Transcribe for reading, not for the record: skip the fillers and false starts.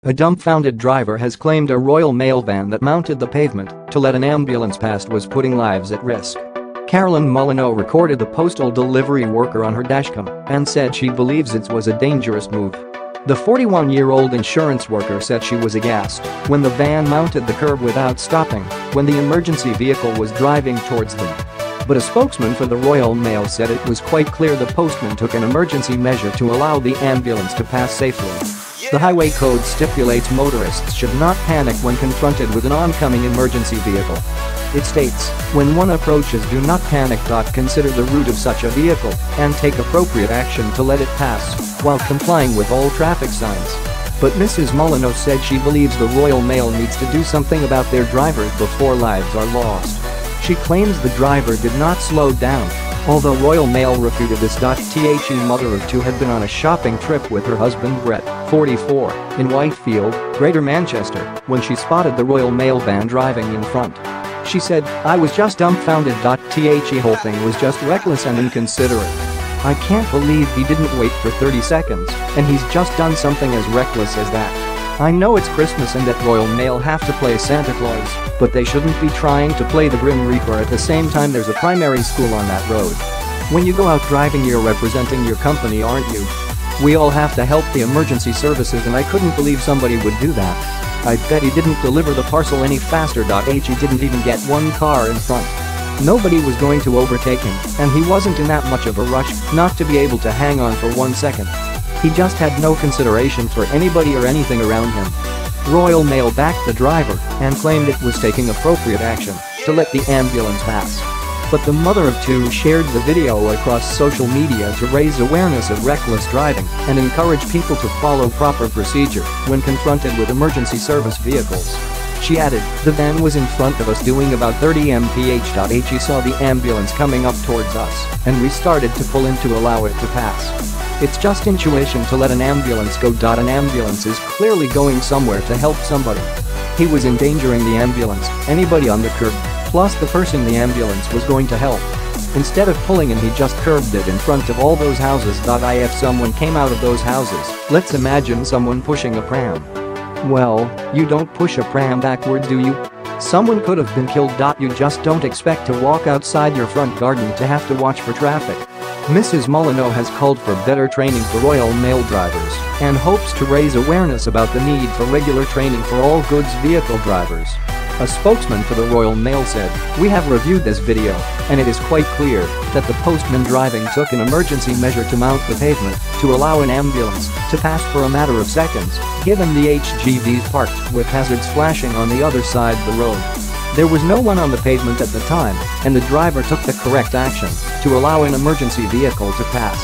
A dumbfounded driver has claimed a Royal Mail van that mounted the pavement to let an ambulance past was putting lives at risk. Carolyn Molyneux recorded the postal delivery worker on her dashcam and said she believes it was a dangerous move. The 41-year-old insurance worker said she was aghast when the van mounted the curb without stopping when the emergency vehicle was driving towards them. But a spokesman for the Royal Mail said it was quite clear the postman took an emergency measure to allow the ambulance to pass safely. The highway code stipulates motorists should not panic when confronted with an oncoming emergency vehicle. It states, when one approaches, do not panic. Consider the route of such a vehicle and take appropriate action to let it pass while complying with all traffic signs. But Mrs. Molyneux said she believes the Royal Mail needs to do something about their drivers before lives are lost. She claims the driver did not slow down, although Royal Mail refuted this. The mother of two had been on a shopping trip with her husband Brett, 44, in Whitefield, Greater Manchester, when she spotted the Royal Mail van driving in front. She said, "I was just dumbfounded. The whole thing was just reckless and inconsiderate. I can't believe he didn't wait for 30 seconds and he's just done something as reckless as that. I know it's Christmas and that Royal Mail have to play Santa Claus, but they shouldn't be trying to play the Grim Reaper at the same time. There's a primary school on that road. When you go out driving, you're representing your company, aren't you? We all have to help the emergency services, and I couldn't believe somebody would do that. I bet he didn't deliver the parcel any faster. He didn't even get one car in front. Nobody was going to overtake him, and he wasn't in that much of a rush not to be able to hang on for 1 second. He just had no consideration for anybody or anything around him." Royal Mail backed the driver and claimed it was taking appropriate action to let the ambulance pass. But the mother of two shared the video across social media to raise awareness of reckless driving and encourage people to follow proper procedure when confronted with emergency service vehicles. She added, "The van was in front of us doing about 30 mph. He saw the ambulance coming up towards us, and we started to pull in to allow it to pass. It's just intuition to let an ambulance go. An ambulance is clearly going somewhere to help somebody. He was endangering the ambulance, anybody on the curb, plus the person the ambulance was going to help. Instead of pulling in, he just curbed it in front of all those houses. If someone came out of those houses, let's imagine someone pushing a pram. Well, you don't push a pram backwards, do you? Someone could have been killed. You just don't expect to walk outside your front garden to have to watch for traffic." Mrs. Molyneux has called for better training for Royal Mail drivers and hopes to raise awareness about the need for regular training for all goods vehicle drivers. A spokesman for the Royal Mail said, "We have reviewed this video, and it is quite clear that the postman driving took an emergency measure to mount the pavement to allow an ambulance to pass for a matter of seconds, given the HGVs parked with hazards flashing on the other side of the road. There was no one on the pavement at the time, and the driver took the correct action to allow an emergency vehicle to pass."